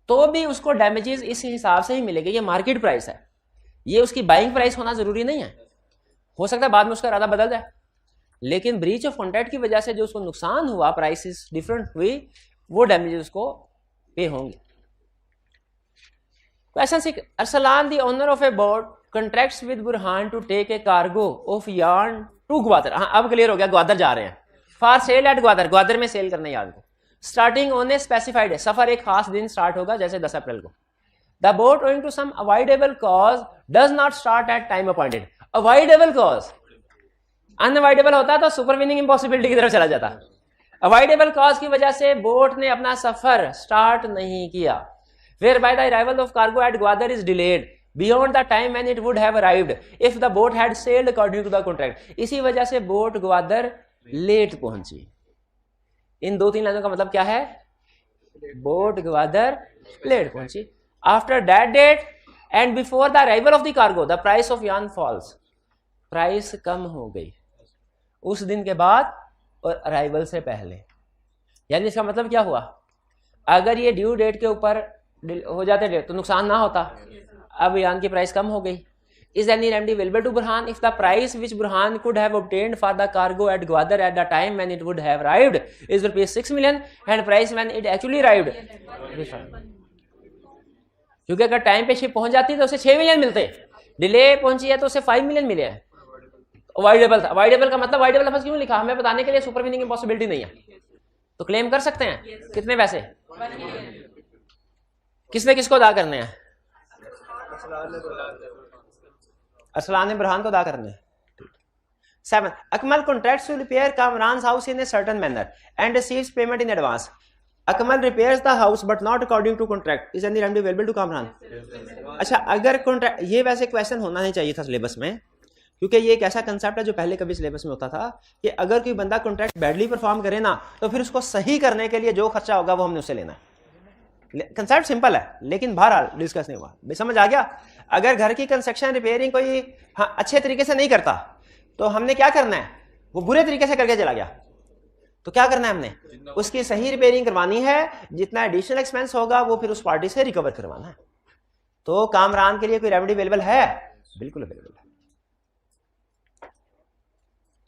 तो भी उसको डैमेजेस इस हिसाब से ही मिलेगी। ये मार्केट प्राइस है, ये उसकी बाइंग प्राइस होना जरूरी नहीं है। हो सकता है बाद में उसका इरादा बदल जाए, लेकिन ब्रीच ऑफ कॉन्ट्रैक्ट की वजह से जो उसको नुकसान हुआ, प्राइसेस डिफरेंट हुई, वो डैमेजेस उसको पे होंगे। Question 6, Arsalan the owner of a boat contracts with Burhan to take a cargo of yarn to Gwadar. हाँ, अब क्लियर हो गया, ग्वादर जा रहे हैं for sale at Gwadar, Gwadar में सेल करने यार्न को। स्टार्टिंग ऑन ए स्पेसिफाइड है, सफर एक खास दिन स्टार्ट होगा, जैसे 10 अप्रैल को। The boat owing to some avoidable cause does not start at time appointed. Avoidable cause, unavoidable होता तो सुपरवीनिंग इम्पॉसिबिलिटी की तरफ चला जाता। अवॉइडेबल कॉज की वजह से बोट ने अपना सफर स्टार्ट नहीं किया। Whereby the arrival of cargo at Gwadar is delayed beyond the time when it would have arrived if the boat had sailed according to the contract. इसी वजह से बोट ग्वादर लेट पहुंची। इन 2-3 लाइनों का मतलब क्या है? बोट ग्वादर लेट पहुंची। After that date and before the arrival of the cargo the price of yarn falls, price कम हो गई उस दिन के बाद और अराइवल से पहले। यानी इसका मतलब क्या हुआ? अगर ये ड्यू डेट के ऊपर हो जाते तो नुकसान ना होता, अब यार्न की प्राइस कम हो गई। Is any remedy available to Burhan if the price which Burhan could have obtained for the cargo at Gwadar at the time when it would have arrived is ₹6 million and price when it actually arrived? क्योंकि अगर time पे ship पहुंच जाती तो उसे 6 million मिलते, delay पहुंची है तो उसे 5 मिलियन मिले हैं। अवॉइडेबल था, अवॉइडेबल का मतलब अवॉइडेबल लफ्ज़ क्यों लिखा? हमें बताने के लिए सुपरवीनिंग की पॉसिबिलिटी नहीं है, तो क्लेम कर सकते हैं। कितने पैसे? किसने किसको अदा करने हैं? अरसलान बुरहान को अदा करने हैं। 7. Akmal contracts to repair Kamran's house in a certain manner and receives payment in advance. Akmal repairs the house but not according to contract. Is any remedy available to Kamran? अच्छा, अगर कॉन्ट्रैक्ट, ये वैसे question होना नहीं चाहिए था syllabus में, क्योंकि ये एक ऐसा कंसेप्ट है जो पहले कभी सिलेबस में होता था कि अगर कोई बंदा कॉन्ट्रैक्ट बैडली परफॉर्म करे ना, तो फिर उसको सही करने के लिए जो खर्चा होगा वो हमने उससे लेना है। कंसेप्ट सिंपल है, लेकिन बहरहाल डिस्कस नहीं हुआ। समझ आ गया? अगर घर की कंस्ट्रक्शन रिपेयरिंग कोई अच्छे तरीके से नहीं करता तो हमने क्या करना है, वो बुरे तरीके से करके चला गया तो क्या करना है, हमने उसकी सही रिपेयरिंग करवानी है, जितना एडिशनल एक्सपेंस होगा वो फिर उस पार्टी से रिकवर करवाना है। तो कामरान के लिए कोई रेमेडी अवेलेबल है? बिल्कुल अवेलेबल है।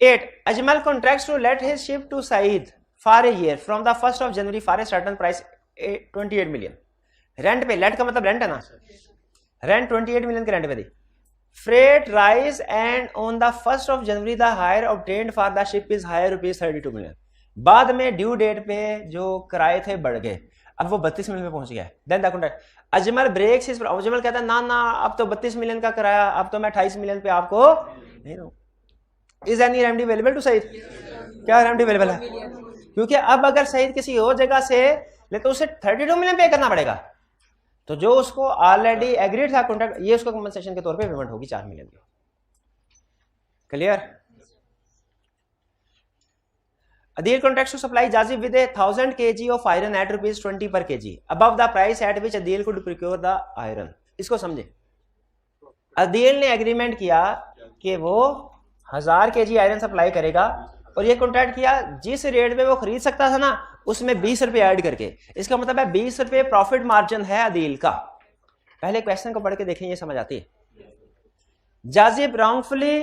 8. Ajmal contracts to let his ship to Saeed for a year from the 1st of January for a certain price 28 million. Rent पे, लेट का मतलब रेंट है ना, रेंट 28 मिलियन के रेंट पे दी। Freight rise and on the 1st of January the hire obtained for the ship is higher rupees 32 million. बाद में due date पे जो किराए थे बढ़ गए, अब वो 32 मिलियन पे पहुंच गया है। Then the contract Ajmal breaks his, Ajmal कहता है ना ना अब तो 32 मिलियन का किराया, अब तो मैं 28 मिलियन पे आपको नहीं दूं। Is any remedy available to Saeed? क्या रेमेडी अवेलेबल है? क्योंकि अब अगर सईद किसी और जगह से ले तो उसे 32 मिलियन पे करना पड़ेगा, तो जो उसको ऑलरेडी एग्रीड था कॉन्ट्रैक्ट, ये उसको कंपनसेशन के तौर पे पेमेंट होगी 4 मिलियन की। Clear? Adil contracts to supply Jazib with 1000 kg of iron at rupees 20 per kg above the price at which Adil could procure the iron. इसको समझे, अदील ने एग्रीमेंट किया कि वो 1000 kg आयरन सप्लाई करेगा और ये कॉन्ट्रैक्ट किया जिस रेट पे वो खरीद सकता था ना उसमें 20 रुपए ऐड करके। इसका मतलब है 20 रुपए प्रॉफिट मार्जिन है अदील का। पहले क्वेश्चन को पढ़ के देखें, ये समझ आती है। Jazib wrongfully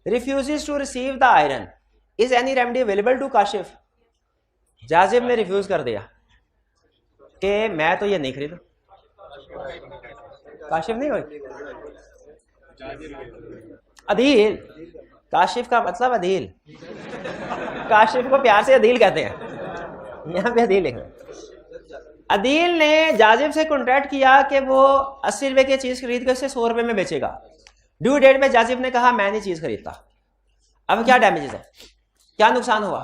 refuses to receive the iron. Is any remedy available to Kashif? Jazib ने रिफ्यूज कर दिया कि मैं तो ये नहीं खरीदूं। काशिफ नहीं होगी, अदील। काशिफ का मतलब अदील, काशिफ को प्यार से अदील कहते हैं, यहां पे अदील लिख रहे हैं। अदील ने जाजिब से कॉन्ट्रैक्ट किया कि वो 80 रुपए की चीज खरीद कर उसे 100 रुपए में बेचेगा। ड्यू डेट में जाजिब ने कहा मैं नहीं चीज खरीदता। अब क्या डैमेजेस है, क्या नुकसान हुआ?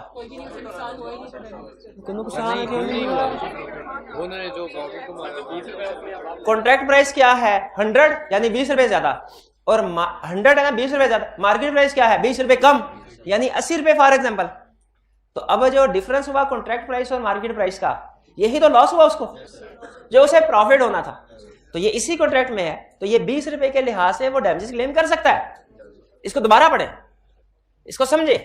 नुकसान उन्होंने जो कॉन्ट्रैक्ट प्राइस क्या है 100 यानी 20 रुपए ज्यादा, और 100 है ना 20 रुपए ज्यादा, मार्केट प्राइस क्या है 20 रुपए कम यानी 80 रुपए फॉर एग्जांपल। तो अब जो डिफरेंस हुआ कॉन्ट्रैक्ट प्राइस और मार्केट प्राइस का, यही तो लॉस हुआ उसको जो उसे प्रॉफिट होना था। तो ये इसी कॉन्ट्रैक्ट में है, तो ये 20 रुपए के लिहाज से वो डैमेजेस क्लेम कर सकता है। इसको दोबारा पढ़े, इसको समझे,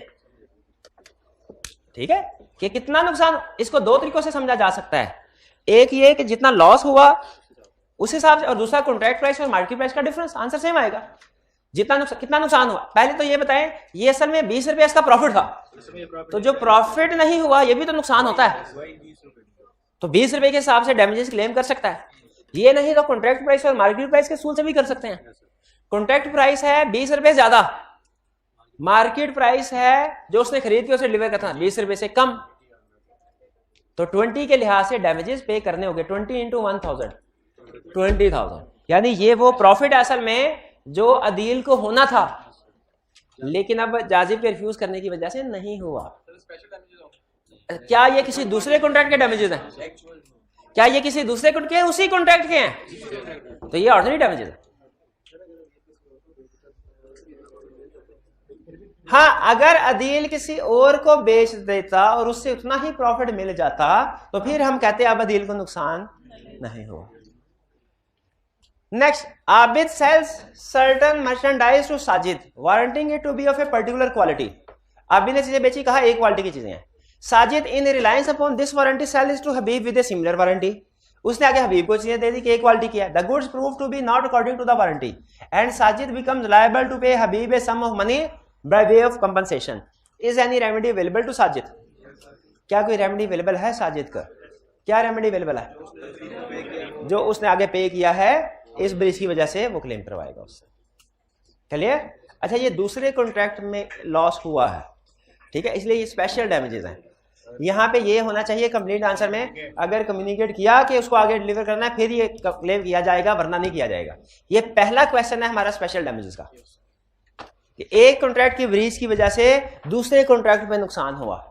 ठीक है कि कितना नुकसान। इसको दो तरीकों से समझा जा सकता है, एक ये कि जितना लॉस हुआ उस हिसाब से, और दूसरा कॉन्ट्रैक्ट प्राइस और मार्केट प्राइस का डिफरेंस, आंसर सेम आएगा। जितना नुकसान, कितना नुकसान हुआ, पहले तो ये बताएं ये असल में 20 रुपए इसका प्रॉफिट था, तो जो प्रॉफिट नहीं हुआ ये भी तो नुकसान होता है, तो 20 रुपए के हिसाब से डैमेजेस क्लेम कर सकता है। ये नहीं तो कॉन्ट्रैक्ट प्राइस और मार्केट प्राइस के सूल से भी कर सकते हैं। कॉन्ट्रैक्ट प्राइस है 20 रुपए ज्यादा, मार्केट प्राइस है जो उसने खरीद के उसे डिलीवर करता है 20 रुपए से कम, तो 20 के लिहाज से डैमेजेस पे करने होंगे। 20 इंटू 1000 20,000, यानी ये वो प्रॉफिट असल में जो अदील को होना था, लेकिन अब जाजिब के रिफ्यूज करने की वजह से नहीं हुआ। क्या ये किसी दूसरे कॉन्ट्रैक्ट के डैमेजेस हैं? क्या ये किसी दूसरे के उसी कॉन्ट्रैक्ट के हैं? तो ये ऑर्डिनरी डैमेजेस है। हाँ, अगर अदील किसी और को बेच देता और उससे उतना ही प्रॉफिट मिल जाता तो फिर हम कहते अब अदील को नुकसान नहीं हुआ। Next, Abid sells certain merchandise to Sajid warranting it to be of a particular quality. Abid ने चीजें बेची, कहा एक क्वालिटी की चीजें हैं। Sajid in reliance upon this warranty sells to Habib with a similar warranty. उसने आगे हबीब को चीजें दे दी कि एक क्वालिटी की है। The goods prove to be not according to the warranty and Sajid becomes liable to pay Habib a sum of money by way of compensation. Is any remedy available to Sajid? क्या कोई रेमेडी अवेलेबल है साजिद का? क्या remedy available है? जो उसने आगे पे किया है इस ब्रीच की वजह से वो क्लेम करवाएगा उससे। क्लियर? अच्छा, ये दूसरे कॉन्ट्रैक्ट में लॉस हुआ है, ठीक है, इसलिए ये स्पेशल डैमेजेस हैं। यहाँ पे ये होना चाहिए कंप्लीट आंसर में, अगर कम्युनिकेट किया कि उसको आगे डिलीवर करना है फिर ये क्लेम किया जाएगा, वरना नहीं किया जाएगा। ये पहला क्वेश्चन है हमारा स्पेशल डैमेजेस का, कि एक कॉन्ट्रैक्ट की ब्रीच की वजह से दूसरे कॉन्ट्रैक्ट पे नुकसान हुआ।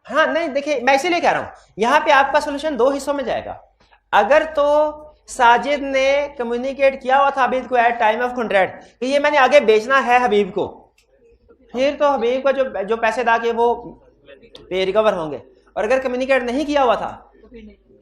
हाँ नहीं देखिए, मैं इसीलिए कह रहा हूं यहां पे आपका सोल्यूशन दो हिस्सों में जाएगा। अगर तो साजिद ने कम्युनिकेट किया हुआ था हबीब को एट टाइम ऑफ कॉन्ट्रैक्ट कि ये मैंने आगे बेचना है हबीब को, फिर तो हबीब को जो पैसे दा के वो पे रिकवर होंगे। और अगर कम्युनिकेट नहीं किया हुआ था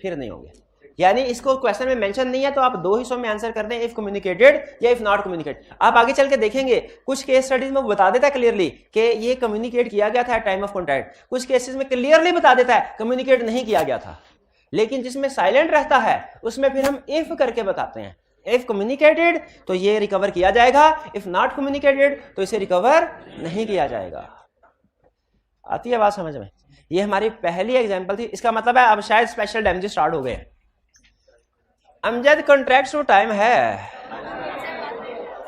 फिर नहीं होंगे। यानी इसको क्वेश्चन में मेंशन नहीं है, तो आप दो हिस्सों में आंसर कर दें, इफ कम्युनिकेटेड या इफ नॉट कम्युनिकेट। आप आगे चल के देखेंगे कुछ केस स्टडीज में बता देता है क्लियरली कि ये कम्युनिकेट किया गया था टाइम ऑफ कॉन्ट्रैक्ट, कुछ केसेस में क्लियरली बता देता है कम्युनिकेट नहीं किया गया था। लेकिन जिसमें साइलेंट रहता है उसमें फिर हम इफ करके बताते हैं, इफ कम्युनिकेटेड तो ये रिकवर किया जाएगा, इफ नॉट कम्युनिकेटेड तो इसे रिकवर नहीं किया जाएगा। आती है बात समझ में? ये हमारी पहली एग्जांपल थी। इसका मतलब है अब शायद स्पेशल डैमेजेस स्टार्ट हो गए हैं। अमजद कॉन्ट्रैक्ट्स टू टाइम है,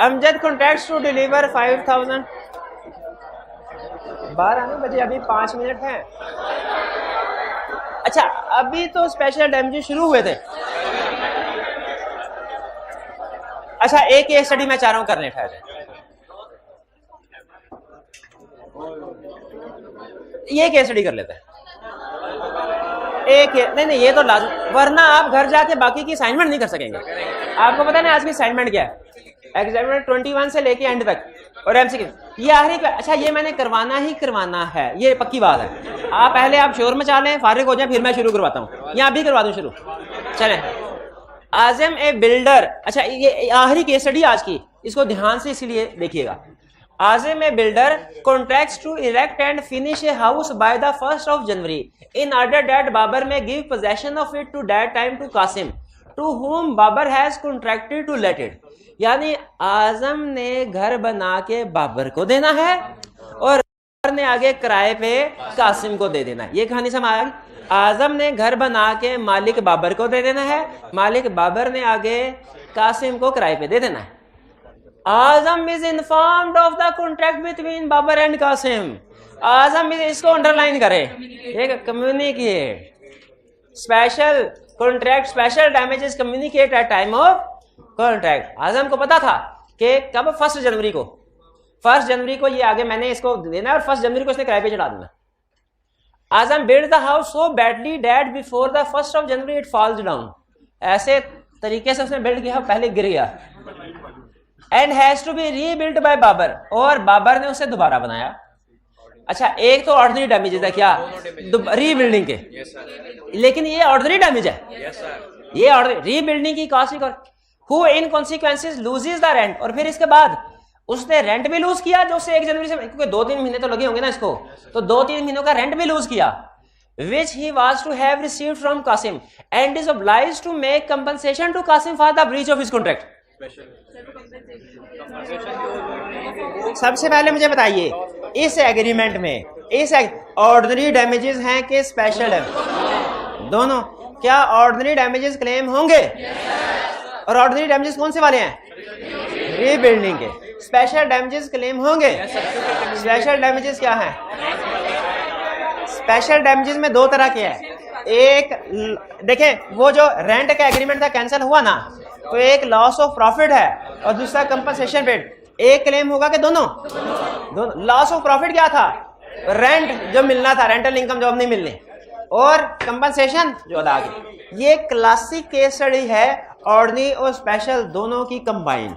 अमजद कॉन्ट्रैक्ट्स टू डिलीवर 5000। 12 नहीं बजे, अभी 5 मिनट हैं। अच्छा अभी तो स्पेशल डैमेजेस शुरू हुए थे। अच्छा एक केस स्टडी मैं चाह रहा हूं करने, ठहर ये केस स्टडी कर लेते हैं। एक नहीं ये तो लाजम, वरना आप घर जाके बाकी की असाइनमेंट नहीं कर सकेंगे। आपको पता है आज की असाइनमेंट क्या है? एग्जामिनर 21 से लेके एंड तक और एमसीक्यू ये आखिरी। अच्छा ये मैंने करवाना ही करवाना है, ये पक्की बात है। आप पहले आप शोर मचा लें, फारिग हो जाए, फिर मैं शुरू करवाता हूँ, या अभी करवा दूं शुरू। चलें, आजम ए बिल्डर। अच्छा ये आखिरी केस स्टडी आज की, इसको ध्यान से इसीलिए देखिएगा। Azam a builder contracts to erect and finish a house by the 1st of January in order that Babar may give possession of it to that time to Qasim, to whom Babar has contracted to let it। यानी आजम ने घर बना के बाबर को देना है और बाबर ने आगे किराए पे कासिम को दे देना है। ये कहानी समझ आ गई? आजम ने घर बना के मालिक बाबर को दे देना है, मालिक बाबर ने आगे कासिम को किराए पे दे देना है। Azam is informed of the contract between Babar and Kasim. Azam इसको अंडरलाइन करें, एक communicate special contract special damages communicate at time of contract. Azam को पता था कि कब 1 जनवरी को, 1 जनवरी को ये आगे मैंने इसको देना और 1 जनवरी को इसने किराए पे चढ़ा देना। Azam build the house so badly that before the 1st of January it falls down. ऐसे तरीके से उसने बिल्ड किया पहले गिर गया। And has to be rebuilt by Babar, और बाबर ने उसे दोबारा बनाया। अच्छा एक तो ऑर्डिनरी डैमेजेस है क्या रीबिल्डिंग के, लेकिन ये ऑर्डिनरी डैमेज है। ये ऑर्डिनरी रीबिल्डिंग की cost who in consequences loses the rent, और फिर इसके बाद उसने रेंट भी लूज किया जो उससे 1 जनवरी से, क्योंकि 2-3 महीने तो लगे होंगे ना इसको, तो 2-3 महीनों का रेंट भी लूज किया। which he was to have received from Qasim and is obliged to make compensation to Qasim for the breach of his contract। सबसे पहले मुझे बताइए इस एग्रीमेंट में इस ऑर्डिनरी डैमेजेस हैं कि स्पेशल डैमेज? दोनों। क्या ऑर्डिनरी डैमेजेस क्लेम होंगे? और ऑर्डिनरी डैमेजेस कौन से वाले हैं? रीबिल्डिंग के। स्पेशल डैमेजेस क्लेम होंगे? स्पेशल डैमेजेस क्या हैं? स्पेशल डैमेजेस में 2 तरह के हैं। एक देखें, वो जो रेंट का एग्रीमेंट था कैंसिल हुआ ना, तो एक लॉस ऑफ प्रॉफिट है और दूसरा कंपनसेशन पेड। एक क्लेम होगा कि दोनों? लॉस ऑफ प्रॉफिट क्या था? रेंट जो मिलना था, रेंटल इनकम जो अब नहीं मिलनी, और कंपनसेशन जो अदा की। ये क्लासिक केस स्टडी है ऑर्डिनरी और स्पेशल दोनों की कंबाइन।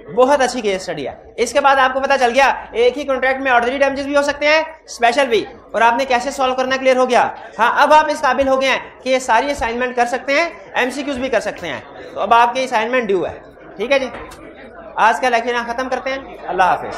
बहुत अच्छी केस स्टडी है। इसके बाद आपको पता चल गया एक ही कॉन्ट्रैक्ट में ऑर्डिनरी डैमेजेस भी हो सकते हैं, स्पेशल भी, और आपने कैसे सॉल्व करना क्लियर हो गया। हाँ अब आप इस काबिल हो गए हैं कि ये सारी असाइनमेंट कर सकते हैं, एमसीक्यूज भी कर सकते हैं। तो अब आपकी असाइनमेंट ड्यू है। ठीक है जी, आज का लेक्चर यहाँ खत्म करते हैं। अल्लाह हाफिज।